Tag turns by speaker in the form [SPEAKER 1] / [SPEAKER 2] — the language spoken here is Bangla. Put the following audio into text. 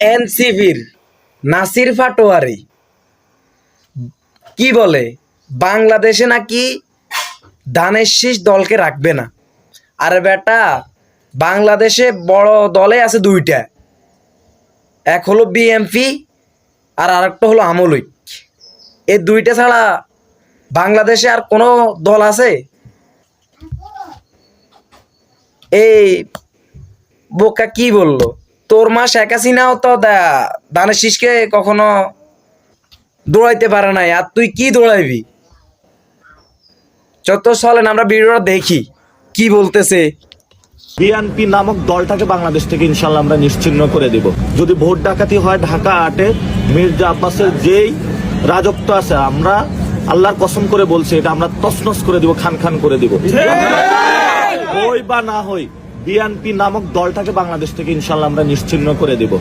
[SPEAKER 1] এনসিপির নাসির পাটোয়ারি কি বলে বাংলাদেশে নাকি ধানের শীষ দলকে রাখবে না। আরে বেটা, বাংলাদেশে বড় দলে আছে দুইটা, এক হলো বিএমপি আর আরেকটা হলো আওয়ামী লীগ। এই দুইটা ছাড়া বাংলাদেশে আর কোনো দল আছে? এই বোকা কি বললো, তোর মা শেখ হাসিনাও তো ধানের শীষকে কখনো দৌড়াইতে পারে নাই, আর তুই কি দৌড়াইবি? যত চলেন আমরা ভিডিওটা দেখি কি বলতেছে।
[SPEAKER 2] বিএনপি নামক দলটাকে বাংলাদেশ থেকে ইনশাল্লাহ আমরা নিশ্চিহ্ন করে দিব। যদি ভোট ডাকাতি হয় ঢাকা 8-এ মির্জা আব্বাসের যেই রাজত্ব আছে, আমরা আল্লাহর কসম করে বলছি এটা আমরা তছনছ করে দিব, খান খান করে দিব। হই বা না হই, বিএনপি নামক দলটাকে বাংলাদেশ থেকে ইনশাল্লাহ আমরা নিশ্চিহ্ন করে দিব।